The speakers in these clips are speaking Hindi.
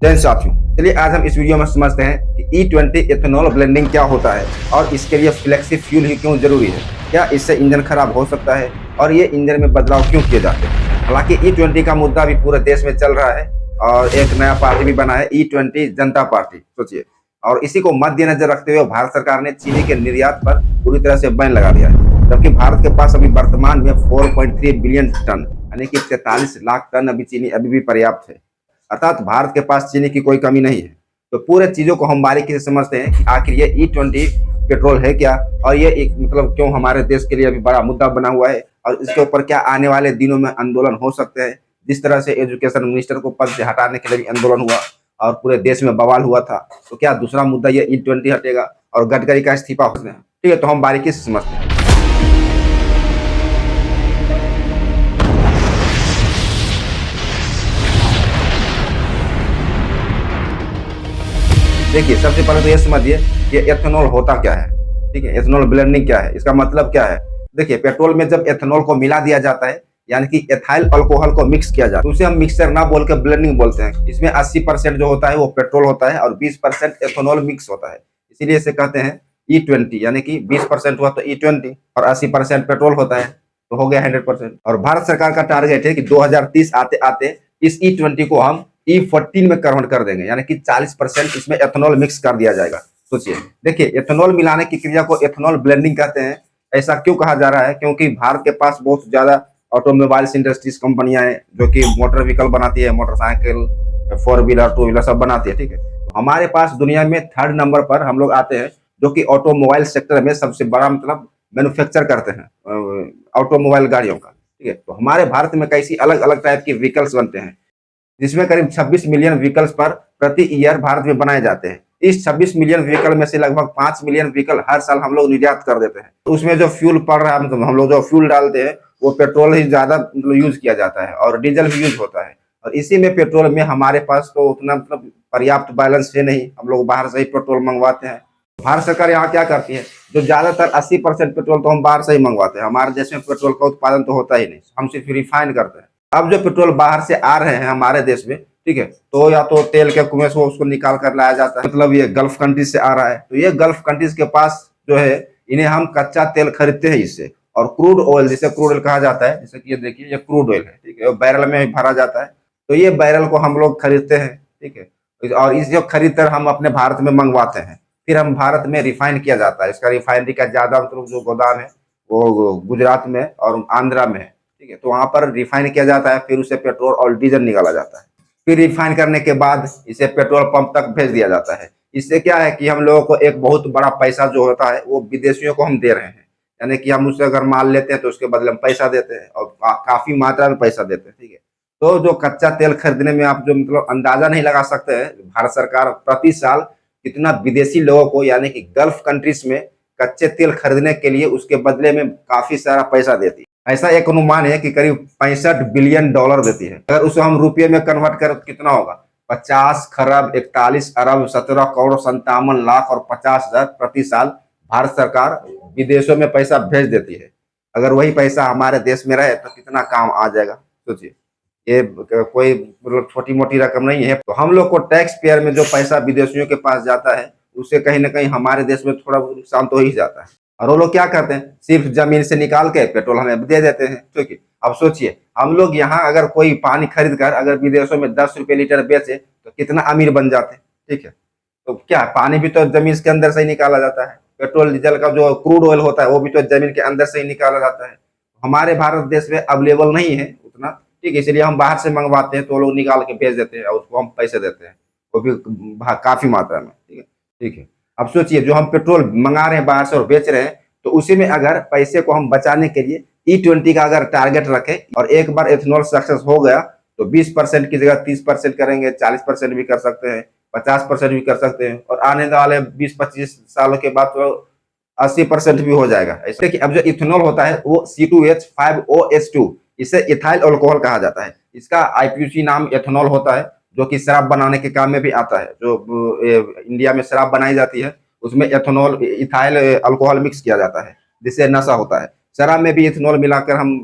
जय साथियों, चलिए आज हम इस वीडियो में समझते हैं कि E20 एथेनॉल ब्लेंडिंग क्या होता है और इसके लिए फ्लेक्सी फ्यूल ही क्यों जरूरी है। क्या इससे इंजन खराब हो सकता है और ये इंजन में बदलाव क्यों किए जाते हैं। हालांकि E20 का मुद्दा भी पूरे देश में चल रहा है और एक नया पार्टी भी बना है E20 जनता पार्टी, सोचिए। और इसी को मद्देनजर रखते हुए भारत सरकार ने चीनी के निर्यात पर पूरी तरह से बैन लगा दिया है, जबकि भारत के पास अभी वर्तमान में 4.3 बिलियन टन यानी कि 43 लाख टन अभी चीनी अभी भी पर्याप्त है। अर्थात भारत के पास चीनी की कोई कमी नहीं है। तो पूरे चीजों को हम बारीकी से समझते हैं कि आखिर ये E20 पेट्रोल है क्या और ये एक मतलब क्यों हमारे देश के लिए अभी बड़ा मुद्दा बना हुआ है और इसके ऊपर क्या आने वाले दिनों में आंदोलन हो सकते हैं। जिस तरह से एजुकेशन मिनिस्टर को पद से हटाने के लिए भी आंदोलन हुआ और पूरे देश में बवाल हुआ था, तो क्या दूसरा मुद्दा ये E20 हटेगा और गडकरी का इस्तीफा हो। ठीक है, तो हम बारीकी से समझते हैं। देखिए, सबसे पहले तो ये समझिए कि एथेनॉल होता क्या है। ठीक है, एथेनॉल ब्लेंडिंग क्या है, इसका मतलब क्या है। देखिए, पेट्रोल में जब एथेनॉल को मिला दिया जाता है यानी कि एथाइल अल्कोहल को मिक्स किया जाता है, तो उसे हम मिक्सचर ना बोल के ब्लेंडिंग बोलते हैं। इसमें 80% जो होता है वो पेट्रोल होता है और 20% एथेनॉल मिक्स होता है, इसीलिए इसे कहते हैं E20। यानी कि 20% हुआ तो E20 और 80% पेट्रोल होता है, तो हो गया 100%। और भारत सरकार का टारगेट है कि 2030 आते आते इस E20 को हम E14 में कन्वर्ट कर देंगे, यानी कि 40% इसमें एथेनॉल मिक्स कर दिया जाएगा। सोचिए, देखिए, एथेनॉल मिलाने की क्रिया को एथेनॉल ब्लेंडिंग कहते हैं। ऐसा क्यों कहा जा रहा है, क्योंकि भारत के पास बहुत ज्यादा ऑटोमोबाइल्स इंडस्ट्रीज कंपनियां हैं जो कि मोटर व्हीकल बनाती है, मोटरसाइकिल, 4 व्हीलर, 2 व्हीलर सब बनाती है। ठीक है, तो हमारे पास दुनिया में 3rd नंबर पर हम लोग आते हैं, जो कि ऑटोमोबाइल सेक्टर में सबसे बड़ा मतलब मैन्युफैक्चर करते हैं ऑटोमोबाइल गाड़ियों का। ठीक है, तो हमारे भारत में कैसी अलग अलग टाइप की व्हीकल्स बनते हैं, जिसमें करीब 26 मिलियन व्हीकल्स पर प्रति ईयर भारत में बनाए जाते हैं। इस 26 मिलियन व्हीकल में से लगभग 5 मिलियन व्हीकल हर साल हम लोग निर्यात कर देते हैं। तो उसमें जो फ्यूल पड़ रहा है, मतलब हम लोग जो फ्यूल डालते हैं वो पेट्रोल ही ज्यादा मतलब यूज किया जाता है और डीजल भी यूज होता है। और इसी में पेट्रोल में हमारे पास तो उतना मतलब पर्याप्त बैलेंस है नहीं, हम लोग बाहर से ही पेट्रोल मंगवाते हैं। भारत सरकार यहाँ क्या करती है, जो ज्यादातर 80% पेट्रोल तो हम बाहर से ही मंगवाते हैं। हमारे देश में पेट्रोल का उत्पादन तो होता ही नहीं, हम सिर्फ रिफाइन करते हैं। अब जो पेट्रोल बाहर से आ रहे हैं हमारे देश में, ठीक है, तो या तो तेल के कुएं से उसको निकाल कर लाया जाता है, मतलब ये गल्फ कंट्रीज से आ रहा है। तो ये गल्फ कंट्रीज के पास जो है, इन्हें हम कच्चा तेल खरीदते हैं इससे, और क्रूड ऑयल, जिसे क्रूड ऑयल कहा जाता है, जैसे कि ये देखिए ये क्रूड ऑयल है। ठीक है, बैरल में भरा जाता है, तो ये बैरल को हम लोग खरीदते हैं। ठीक है, और इस जो खरीद कर हम अपने भारत में मंगवाते हैं, फिर हम भारत में रिफाइन किया जाता है। इसका रिफाइनरी का ज्यादा मतलब जो गोदाम है वो गुजरात में और आंध्रा में है। ठीक है, तो वहां पर रिफाइन किया जाता है, फिर उसे पेट्रोल और डीजल निकाला जाता है। फिर रिफाइन करने के बाद इसे पेट्रोल पंप तक भेज दिया जाता है। इससे क्या है कि हम लोगों को एक बहुत बड़ा पैसा जो होता है वो विदेशियों को हम दे रहे हैं, यानी कि हम उससे अगर माल लेते हैं तो उसके बदले में पैसा देते हैं और काफी मात्रा में पैसा देते हैं। ठीक है, तो जो कच्चा तेल खरीदने में आप जो मतलब अंदाजा नहीं लगा सकते हैं, भारत सरकार प्रति साल कितना विदेशी लोगों को यानी कि गल्फ कंट्रीज में कच्चे तेल खरीदने के लिए उसके बदले में काफी सारा पैसा देती है। ऐसा एक अनुमान है कि करीब 65 बिलियन डॉलर देती है। अगर उसे हम रुपये में कन्वर्ट करें तो कितना होगा, 50 खरब 41 अरब 17 करोड़ 57 लाख और 50,000 प्रति साल भारत सरकार विदेशों में पैसा भेज देती है। अगर वही पैसा हमारे देश में रहे तो कितना काम आ जाएगा, सोचिए। ये कोई मतलब छोटी मोटी रकम नहीं है। तो हम लोग को टैक्स पेयर में जो पैसा विदेशियों के पास जाता है, उससे कहीं ना कहीं हमारे देश में थोड़ा नुकसान तो हो ही जाता है। और वो लोग क्या करते हैं, सिर्फ जमीन से निकाल के पेट्रोल हमें दे देते हैं। ठीक है, अब सोचिए, हम लोग यहाँ अगर कोई पानी खरीद कर अगर विदेशों में 10 रुपए लीटर बेचे तो कितना अमीर बन जाते हैं। ठीक है, तो क्या पानी भी तो जमीन के अंदर से ही निकाला जाता है, पेट्रोल डीजल का जो क्रूड ऑयल होता है वो भी तो जमीन के अंदर से ही निकाला जाता है। हमारे भारत देश में अवेलेबल नहीं है उतना। ठीक है, इसलिए हम बाहर से मंगवाते हैं तो वो लोग निकाल के भेज देते हैं और उसको हम पैसे देते हैं, वो भी काफी मात्रा में। ठीक है, ठीक है। अब सोचिए, जो हम पेट्रोल मंगा रहे हैं बाहर से और बेच रहे हैं, तो उसी में अगर पैसे को हम बचाने के लिए E20 का अगर टारगेट रखें और एक बार एथेनॉल सक्सेस हो गया तो 20% की जगह 30% करेंगे, 40% भी कर सकते हैं, 50% भी कर सकते हैं, और आने वाले 20-25 सालों के बाद तो 80% भी हो जाएगा। ऐसे कि अब जो इथेनॉल होता है वो C2H5OH2, इसे इथाइल अल्कोहल कहा जाता है। इसका IPC नाम एथेनॉल होता है, जो कि शराब बनाने के काम में भी आता है। जो इंडिया में शराब बनाई जाती है उसमें एथेनॉल इथाइल अल्कोहल मिक्स किया जाता है, जिससे नशा होता है। शराब में भी इथेनॉल मिलाकर हम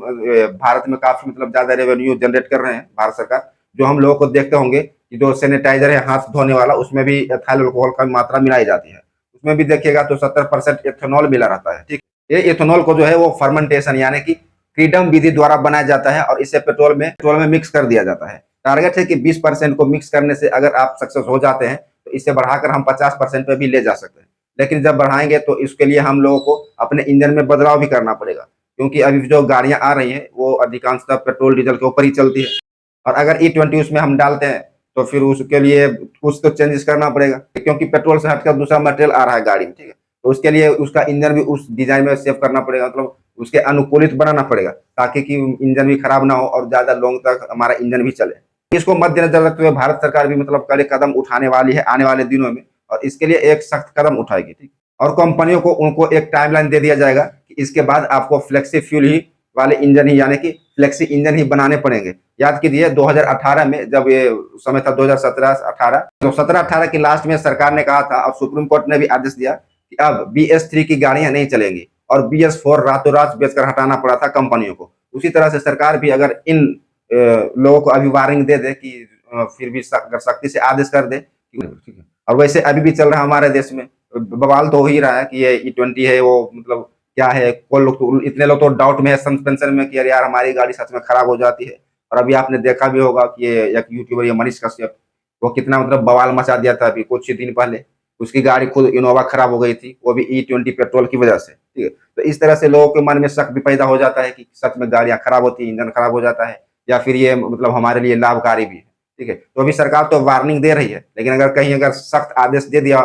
भारत में काफी मतलब ज्यादा रेवेन्यू जनरेट कर रहे हैं भारत सरकार। जो हम लोगों को देखते होंगे कि जो सैनिटाइजर है हाथ धोने वाला, उसमें भी एथाइल अल्कोहल का मात्रा मिलाई जाती है। उसमें भी देखिएगा तो 70% एथेनॉल मिला रहता है। ठीक, ये एथेनॉल को जो है वो फर्मेंटेशन यानी कि फ्रीडम विधि द्वारा बनाया जाता है और इसे पेट्रोल में मिक्स कर दिया जाता है। टारगेट है कि 20% को मिक्स करने से अगर आप सक्सेस हो जाते हैं तो इसे बढ़ाकर हम 50% पे भी ले जा सकते हैं। लेकिन जब बढ़ाएंगे तो इसके लिए हम लोगों को अपने इंजन में बदलाव भी करना पड़ेगा, क्योंकि अभी जो गाड़ियां आ रही हैं वो अधिकांशतः पेट्रोल डीजल के ऊपर ही चलती है। और अगर E20 उसमें हम डालते हैं तो फिर उसके लिए कुछ तो चेंजेस करना पड़ेगा, क्योंकि पेट्रोल से हटकर दूसरा मटेरियल आ रहा है गाड़ी में। ठीक है, तो उसके लिए उसका इंजन भी उस डिजाइन में सेव करना पड़ेगा, मतलब उसके अनुकूलित बनाना पड़ेगा, ताकि कि इंजन भी खराब ना हो और ज्यादा लॉन्ग तक हमारा इंजन भी चले। इसको मद्देनजर रखते हुए भारत सरकार भी मतलब कड़े कदम उठाने वाली है आने वाले दिनों में, और इसके लिए एक सख्त कदम उठाएगी। ठीक, और कंपनियों को उनको एक टाइमलाइन दे दिया जाएगा कि इसके बाद आपको फ्लेक्सी फ्यूल ही वाले इंजन ही यानी कि फ्लेक्सी इंजन ही बनाने पड़ेंगे। याद कीजिए 2018 में जब ये समय था 2017-18, तो 17-18 की लास्ट में सरकार ने कहा था और सुप्रीम कोर्ट ने भी आदेश दिया कि अब BS3 की गाड़ियां नहीं चलेंगी, और BS4 रातों रात बेचकर हटाना पड़ा था कंपनियों को। उसी तरह से सरकार भी अगर इन लोगों को अभी वार्निंग दे दे कि फिर भी अगर सख्ती से आदेश कर दे, ठीक है। और वैसे अभी भी चल रहा है हमारे देश में, बवाल तो हो ही रहा है कि ये E20 है वो मतलब क्या है। कोई लोग तो इतने लोग तो डाउट में है सस्पेंशन में कि अरे यार हमारी गाड़ी सच में खराब हो जाती है। और अभी आपने देखा भी होगा कि ये एक यूट्यूबर ये मनीष कश्यप, वो कितना मतलब बवाल मचा दिया था अभी कुछ ही दिन पहले। उसकी गाड़ी खुद इनोवा खराब हो गई थी, वो भी E20 पेट्रोल की वजह से। ठीक है, तो इस तरह से लोगों के मन में शक भी पैदा हो जाता है कि सच में गाड़ियां खराब होती है, इंजन खराब हो जाता है, या फिर ये मतलब हमारे लिए लाभकारी भी है। ठीक है, तो अभी सरकार तो वार्निंग दे रही है, लेकिन अगर कहीं अगर सख्त आदेश दे दिया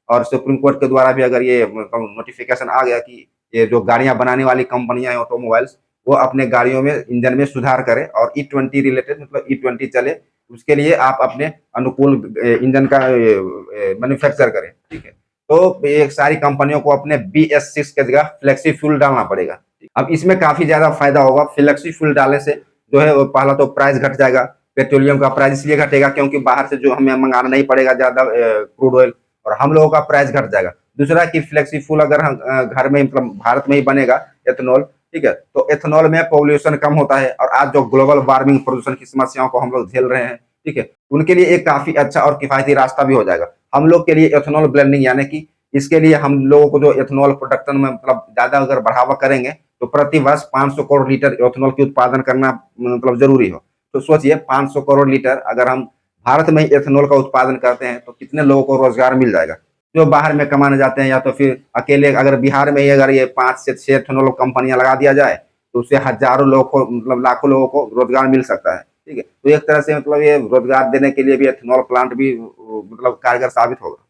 और सुप्रीम कोर्ट के द्वारा भी अगर ये नोटिफिकेशन आ गया कि ये जो गाड़ियां बनाने वाली कंपनियां हैं ऑटोमोबाइल्स, वो अपने गाड़ियों में इंजन में सुधार करें और E20 रिलेटेड मतलब E20 चले, उसके लिए आप अपने अनुकूल इंजन का मैन्युफैक्चर करें। ठीक है, तो ये सारी कंपनियों को अपने BS6 के जगह फ्लेक्सी फ्यूल डालना पड़ेगा। अब इसमें काफी ज्यादा फायदा होगा। फ्लेक्सी फ्यूल डालने से जो है वो पहला तो प्राइस घट जाएगा, पेट्रोलियम का प्राइस इसलिए घटेगा क्योंकि बाहर से जो हमें मंगाना नहीं पड़ेगा ज्यादा क्रूड ऑयल, और हम लोगों का प्राइस घट जाएगा। दूसरा कि फ्लेक्सी फ्यूल अगर हम घर में मतलब भारत में ही बनेगा एथेनॉल, ठीक है, तो एथेनॉल में पॉल्यूशन कम होता है, और आज जो ग्लोबल वार्मिंग प्रदूषण की समस्याओं को हम लोग झेल रहे हैं, ठीक है, उनके लिए एक काफी अच्छा और किफायती रास्ता भी हो जाएगा हम लोग के लिए। एथेनॉल ब्लेंडिंग यानी कि इसके लिए हम लोगों को जो एथेनॉल प्रोडक्शन में मतलब ज्यादा अगर बढ़ावा करेंगे तो प्रति वर्ष 500 करोड़ लीटर एथेनॉल की उत्पादन करना मतलब जरूरी हो। तो सोचिए 500 करोड़ लीटर अगर हम भारत में ही एथेनॉल का उत्पादन करते हैं तो कितने लोगों को रोजगार मिल जाएगा जो बाहर में कमाने जाते हैं। या तो फिर अकेले अगर बिहार में ही अगर ये 5 से 6 एथेनॉल कंपनियां लगा दिया जाए तो उससे हजारों लोगों को मतलब लाखों लोगों को रोजगार मिल सकता है। ठीक है, तो एक तरह से मतलब ये रोजगार देने के लिए भी एथेनॉल प्लांट भी मतलब कारगर साबित होगा।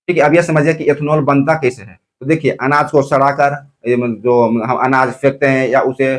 ठीक है, अब ये समझिए कि एथेनॉल बनता कैसे है। तो देखिए अनाज को सड़ाकर जो हम अनाज फेंकते हैं या उसे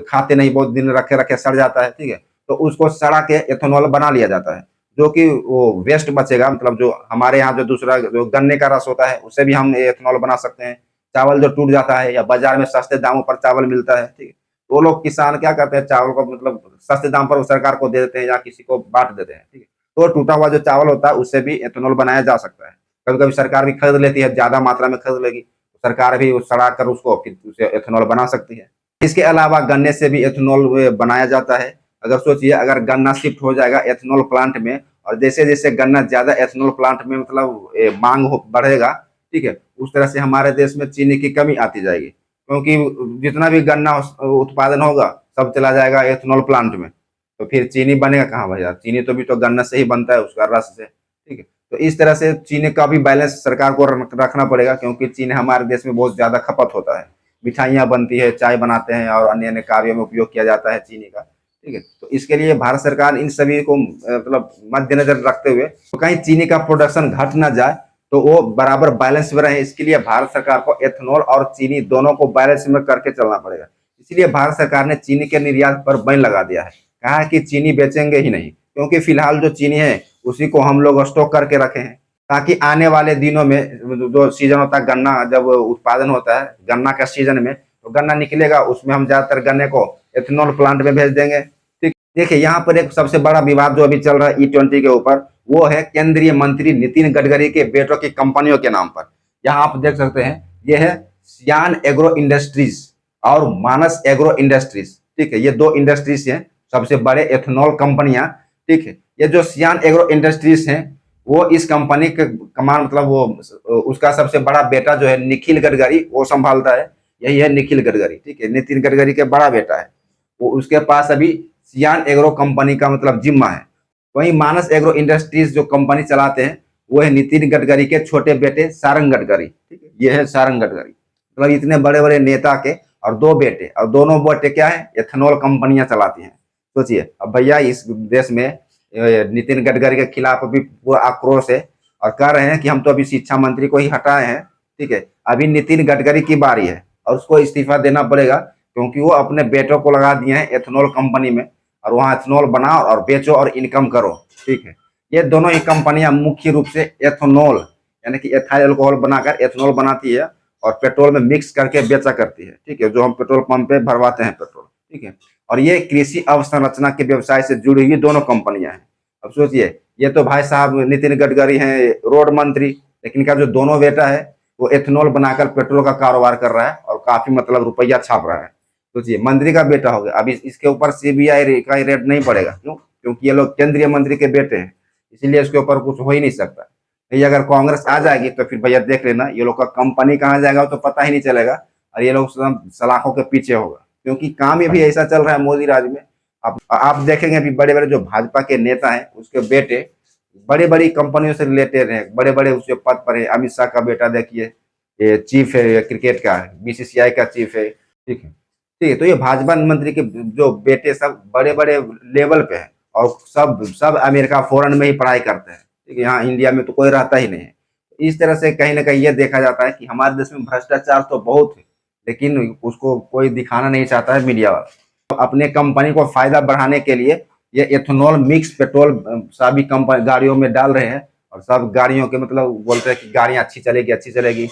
खाते नहीं, बहुत दिन रखे रखे सड़ जाता है। ठीक है, तो उसको सड़ा के एथेनॉल बना लिया जाता है, जो कि वो वेस्ट बचेगा मतलब जो हमारे यहाँ जो दूसरा जो गन्ने का रस होता है उससे भी हम एथेनॉल बना सकते हैं। चावल जो टूट जाता है या बाजार में सस्ते दामों पर चावल मिलता है, ठीक है, तो वो लोग किसान क्या करते हैं चावल को मतलब सस्ते दाम पर सरकार को दे देते हैं या किसी को बांट देते हैं। ठीक है, तो टूटा हुआ जो चावल होता है उससे भी एथेनॉल बनाया जा सकता है। कभी कभी सरकार भी खरीद लेती है, ज्यादा मात्रा में खरीद लेगी तो सरकार भी सड़ा कर उसको फिर उसे एथेनॉल बना सकती है। इसके अलावा गन्ने से भी एथेनॉल बनाया जाता है। अगर सोचिए अगर गन्ना शिफ्ट हो जाएगा एथेनॉल प्लांट में, और जैसे जैसे गन्ना ज्यादा एथेनॉल प्लांट में मतलब मांग बढ़ेगा, ठीक है, उस तरह से हमारे देश में चीनी की कमी आती जाएगी, क्योंकि जितना भी गन्ना उत्पादन होगा सब चला जाएगा एथेनॉल प्लांट में, तो फिर चीनी बनेगा कहाँ भैया। चीनी तो भी तो गन्ना से ही बनता है, उसका रस से। ठीक है, तो इस तरह से चीनी का भी बैलेंस सरकार को रखना पड़ेगा, क्योंकि चीनी हमारे देश में बहुत ज्यादा खपत होता है। मिठाइयाँ बनती है, चाय बनाते हैं और अन्य अन्य कार्यों में उपयोग किया जाता है चीनी का। ठीक है, तो इसके लिए भारत सरकार इन सभी को मतलब मद्देनजर रखते हुए तो कहीं चीनी का प्रोडक्शन घट ना जाए, तो वो बराबर बैलेंस में रहे, इसके लिए भारत सरकार को एथेनॉल और चीनी दोनों को बैलेंस में करके चलना पड़ेगा। इसलिए भारत सरकार ने चीनी के निर्यात पर बैन लगा दिया है। कहा है कि चीनी बेचेंगे ही नहीं, क्योंकि फिलहाल जो चीनी है उसी को हम लोग स्टॉक करके रखे हैं, ताकि आने वाले दिनों में जो सीजन होता है गन्ना जब उत्पादन होता है गन्ना का सीजन में, तो गन्ना निकलेगा उसमें हम ज्यादातर गन्ने को एथेनॉल प्लांट में भेज देंगे। ठीक, देखिए यहाँ पर एक सबसे बड़ा विवाद जो अभी चल रहा है E20 के ऊपर, वो है केंद्रीय मंत्री नितिन गडकरी के बेटों की कंपनियों के नाम पर। यहाँ आप देख सकते हैं, ये है सियान एग्रो इंडस्ट्रीज और मानस एग्रो इंडस्ट्रीज। ठीक है, ये दो इंडस्ट्रीज हैं, सबसे बड़े एथेनॉल कंपनियां, ठीक है। ये जो सियान एग्रो इंडस्ट्रीज हैं, वो इस कंपनी के कमान मतलब वो उसका सबसे बड़ा बेटा जो है निखिल गडकरी, वो संभालता है। यही है निखिल गडकरी, ठीक है, नितिन गडकरी के बड़ा बेटा है वो। उसके पास अभी सियान एग्रो कंपनी का मतलब जिम्मा है। वहीं मानस एग्रो इंडस्ट्रीज जो कंपनी चलाते हैं, वो है नितिन गडकरी के छोटे बेटे सारंग गडकरी, ठीक है। ये है सारंग गडकरी, मतलब इतने बड़े बड़े नेता के और दो बेटे, और दोनों बेटे क्या है, एथेनॉल कंपनियां चलाती हैं। सोचिए, अब भैया इस देश में नितिन गडकरी के खिलाफ अभी पूरा आक्रोश है और कह रहे हैं कि हम तो अभी शिक्षा मंत्री को ही हटाए हैं, ठीक है। अभी नितिन गडकरी की बारी है और उसको इस्तीफा देना पड़ेगा, क्योंकि वो अपने बेटों को लगा दिए हैं एथेनॉल कंपनी में, और वहां एथेनॉल बनाओ और बेचो और इनकम करो, ठीक है। ये दोनों ही कंपनियां मुख्य रूप से एथेनॉल यानी कि एथाइल अल्कोहल बनाकर एथेनॉल बनाती है और पेट्रोल में मिक्स करके बेचा करती है, ठीक है, जो हम पेट्रोल पंप पे भरवाते हैं पेट्रोल, ठीक है। और ये कृषि अवसंरचना के व्यवसाय से जुड़ी हुई दोनों कंपनियां हैं। अब सोचिए, ये तो भाई साहब नितिन गडकरी हैं रोड मंत्री, लेकिन इनका जो दोनों बेटा है वो एथेनॉल बनाकर पेट्रोल का कारोबार कर रहा है और काफी मतलब रुपया छाप रहा है। सोचिए, मंत्री का बेटा हो गया, अभी इसके ऊपर सीबीआई का रेड नहीं पड़ेगा, क्यों? क्योंकि ये लोग केंद्रीय मंत्री के बेटे हैं, इसीलिए इसके ऊपर कुछ हो ही नहीं सकता। ये अगर कांग्रेस आ जाएगी तो फिर भैया देख लेना, ये लोग का कंपनी कहाँ जाएगा तो पता ही नहीं चलेगा, और ये लोग सलाखों के पीछे होगा, क्योंकि काम ही भी ऐसा चल रहा है मोदी राज में। आप देखेंगे अभी बड़े बड़े जो भाजपा के नेता हैं, उसके बेटे बड़ी बड़ी कंपनियों से रिलेटेड हैं, बड़े बड़े उसके पद पर है। अमित शाह का बेटा देखिए, ये चीफ है क्रिकेट का, बीसीसीआई का चीफ है, ठीक है, ठीक है। तो ये भाजपा मंत्री के जो बेटे सब बड़े बड़े लेवल पे हैं और सब सब अमेरिका फॉरेन में ही पढ़ाई करते हैं, ठीक है, यहाँ इंडिया में तो कोई रहता ही नहीं है। इस तरह से कहीं ना कहीं ये देखा जाता है कि हमारे देश में भ्रष्टाचार तो बहुत है, लेकिन उसको कोई दिखाना नहीं चाहता है मीडिया वाला। तो अपने कंपनी को फायदा बढ़ाने के लिए ये एथेनॉल मिक्स पेट्रोल सभी कंपनी गाड़ियों में डाल रहे हैं, और सब गाड़ियों के मतलब बोलते हैं कि गाड़ियां अच्छी चलेगी अच्छी चलेगी।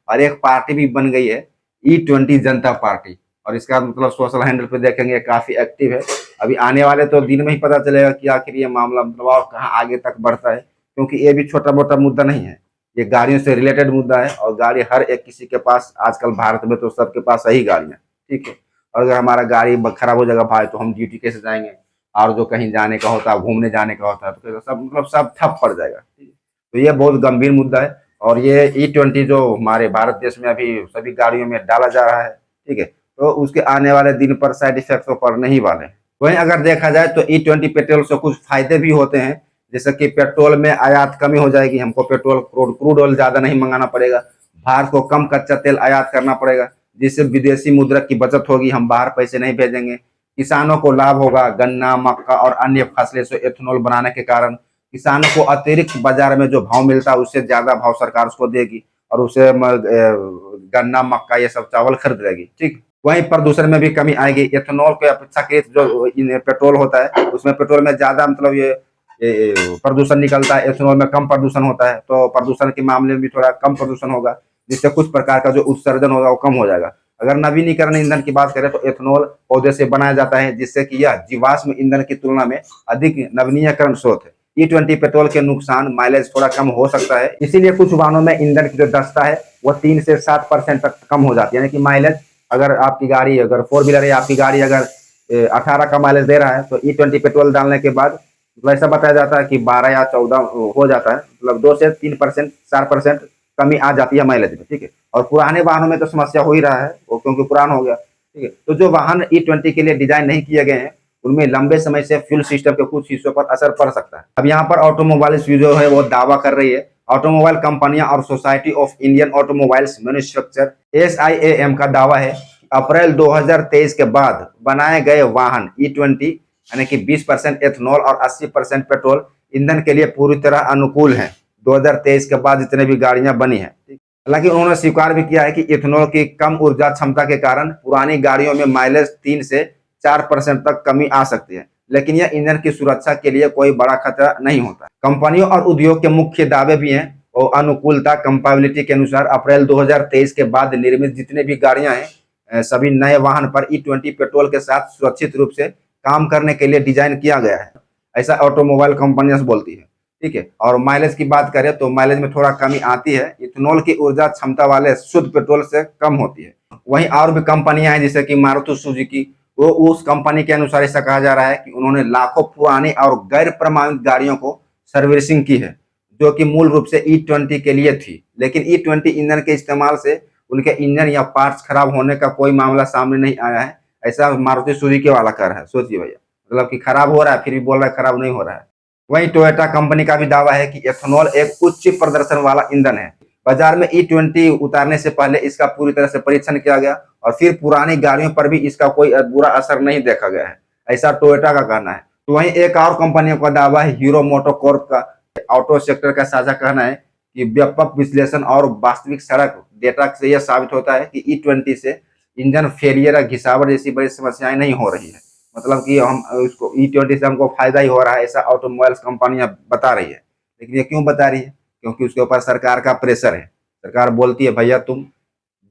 और एक पार्टी भी बन गई है E20 जनता पार्टी, और इसका मतलब सोशल हैंडल पे देखेंगे काफी एक्टिव है। अभी आने वाले तो दिन में ही पता चलेगा कि आखिर ये मामला मतलब और कहाँ आगे तक बढ़ता है, क्योंकि ये भी छोटा मोटा मुद्दा नहीं है, ये गाड़ियों से रिलेटेड मुद्दा है। और गाड़ी हर एक किसी के पास आजकल भारत में तो सबके पास सही गाड़ियां, ठीक है। और अगर हमारा गाड़ी खराब हो जाएगा भाई तो हम ड्यूटी कैसे जाएंगे, और जो कहीं जाने का होता है घूमने जाने का होता है तो सब मतलब सब ठप पड़ जाएगा। तो ये बहुत गंभीर मुद्दा है, और ये E20 जो हमारे भारत देश में अभी सभी गाड़ियों में डाला जा रहा है, ठीक है, तो उसके आने वाले दिन पर साइड इफेक्ट तो पड़ने ही वाले हैं। वहीं अगर देखा जाए तो E20 पेट्रोल से कुछ फायदे भी होते हैं, जैसे कि पेट्रोल में आयात कमी हो जाएगी, हमको पेट्रोल क्रूड ऑयल ज्यादा नहीं मंगाना पड़ेगा, भारत को कम कच्चा तेल आयात करना पड़ेगा, जिससे विदेशी मुद्रा की बचत होगी, हम बाहर पैसे नहीं भेजेंगे। किसानों को लाभ होगा, गन्ना मक्का और अन्य फसलें से एथेनॉल बनाने के कारण किसानों को अतिरिक्त बाजार में जो भाव मिलता है उससे ज्यादा भाव सरकार उसको देगी, और उसे गन्ना मक्का ये सब चावल खरीद लेगी, ठीक। वहीं प्रदूषण में भी कमी आएगी, एथेनॉल के अपेक्षाकृत जो पेट्रोल होता है उसमें पेट्रोल में ज्यादा मतलब ये प्रदूषण निकलता है, एथेनॉल में कम प्रदूषण होता है, तो प्रदूषण के मामले में भी थोड़ा कम प्रदूषण होगा, जिससे कुछ प्रकार का जो उत्सर्जन होगा वो कम हो जाएगा। अगर नवीनीकरण ईंधन की बात करें तो एथेनॉल पौधे से बनाया जाता है, जिससे कि यह जीवाश्म ईंधन की तुलना में अधिक नवीनीकरण स्रोत है। E20 पेट्रोल के नुकसान माइलेज थोड़ा कम हो सकता है, इसीलिए कुछ वाहनों में ईंधन की जो दक्षता है वो 3 से 7% तक कम हो जाती है। यानी कि माइलेज, अगर आपकी गाड़ी अगर 4 व्हीलर है, आपकी गाड़ी अगर 18 का माइलेज दे रहा है तो E20 पेट्रोल डालने के बाद वैसा बताया जाता है कि 12 या 14 हो जाता है, मतलब 2 से 3% 4% कमी आ जाती है माइलेज में, ठीक है। और पुराने वाहनों में तो समस्या हो ही रहा है, वो क्योंकि पुराना हो गया, ठीक है। तो जो वाहन E20 के लिए डिजाइन नहीं किए गए हैं उनमें लंबे समय से फ्यूल सिस्टम के कुछ हिस्सों पर असर पड़ सकता है। अब यहाँ पर ऑटोमोबाइल जो है वो दावा कर रही है, ऑटोमोबाइल कंपनियां और society of Indian automobiles manufacture SIAM का दावा है कि अप्रैल 2023 के बाद बनाए गए वाहन E20 यानी कि 20% एथेनॉल और 80% पेट्रोल ईंधन के लिए पूरी तरह अनुकूल हैं। 2023 के बाद जितने भी गाड़ियां बनी हैं, हालांकि उन्होंने स्वीकार भी किया है कि इथेनॉल की कम ऊर्जा क्षमता के कारण पुरानी गाड़ियों में माइलेज 3 से 4% तक कमी आ सकती है, लेकिन यह ईंधन की सुरक्षा के लिए कोई बड़ा खतरा नहीं होता। कंपनियों और उद्योग के मुख्य दावे भी हैं और अनुकूलता कंपैटिबिलिटी के अनुसार अप्रैल 2023 के बाद निर्मित जितने भी गाड़ियां हैं सभी नए वाहन पर E20 पेट्रोल के साथ सुरक्षित रूप से काम करने के लिए डिजाइन किया गया है, ऐसा ऑटोमोबाइल कंपनियां बोलती है, ठीक है। और माइलेज की बात करें तो माइलेज में थोड़ा कमी आती है, इथेनॉल की ऊर्जा क्षमता वाले शुद्ध पेट्रोल से कम होती है। वहीं और भी कंपनियां हैं जैसे कि मारुति सुजुकी, वो उस कंपनी के अनुसार ऐसा कहा जा रहा है कि उन्होंने लाखों पुरानी और गैर प्रमाणित गाड़ियों को सर्विसिंग की है, जो कि मूल रूप से E20 के लिए थी। लेकिन E20 इंजन के इस्तेमाल से उनके इंजन या पार्ट्स खराब होने का कोई मामला सामने नहीं आया है, ऐसा मारुति सुजुकी वाला कह रहा है। सोचिए भैया, मतलब कि खराब हो रहा है फिर भी बोल रहा है खराब नहीं हो रहा है। वहीं टोयोटा कंपनी का भी दावा है कि एथेनॉल एक उच्च प्रदर्शन वाला ईंधन है। बाजार में E20 उतारने से पहले इसका पूरी तरह से परीक्षण किया गया और फिर पुरानी गाड़ियों पर भी इसका कोई बुरा असर नहीं देखा गया है, ऐसा टोयोटा का कहना है। तो वहीं एक और कंपनियों का दावा है, हीरो मोटोकॉर्प का। ऑटो सेक्टर का साझा कहना है कि व्यापक विश्लेषण और वास्तविक सड़क डेटा से यह साबित होता है कि E20 से इंजन फेलियर या घिसावट जैसी बड़ी समस्याएं नहीं हो रही है। मतलब कि हम उसको E20 से हमको फायदा ही हो रहा है, ऐसा ऑटोमोबाइल्स कंपनियां बता रही है। लेकिन ये क्यों बता रही है? क्योंकि उसके ऊपर सरकार का प्रेशर है। सरकार बोलती है भैया तुम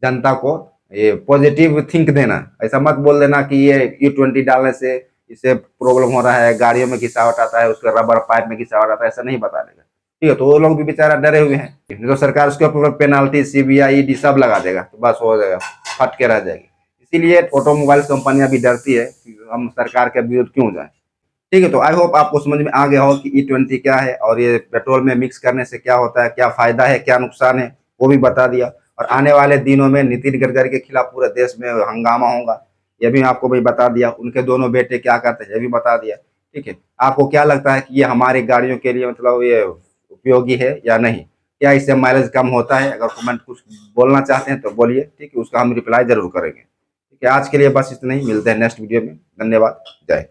जनता को ये पॉजिटिव थिंक देना, ऐसा मत बोल देना कि ये E20 डालने से इससे प्रॉब्लम हो रहा है, गाड़ियों में घिसावट आता है, उसके रबर पाइप में घिसावट आता है, ऐसा नहीं बता देगा। ठीक है, तो वो लोग भी बेचारा डरे हुए हैं। तो सरकार उसके ऊपर पेनाल्टी, CBI, ED सब लगा देगा, तो बस हो जाएगा, फट के रह जाएगी। इसीलिए ऑटोमोबाइल कंपनियां भी डरती है कि हम सरकार के विरुद्ध क्यों जाए। ठीक है, तो आई होप आपको समझ में आ गया हो कि E20 क्या है और ये पेट्रोल में मिक्स करने से क्या होता है, क्या फायदा है, क्या नुकसान है, वो भी बता दिया। और आने वाले दिनों में नितिन गडकरी के खिलाफ पूरे देश में हंगामा होगा, ये भी आपको भी बता दिया। उनके दोनों बेटे क्या करते हैं, ये भी बता दिया। ठीक है, आपको क्या लगता है कि ये हमारी गाड़ियों के लिए मतलब ये उपयोगी है या नहीं? क्या इससे माइलेज कम होता है? अगर कमेंट कुछ बोलना चाहते हैं तो बोलिए, ठीक है, उसका हम रिप्लाई जरूर करेंगे। ठीक है, आज के लिए बस इतना ही, मिलते हैं नेक्स्ट वीडियो में। धन्यवाद, जय।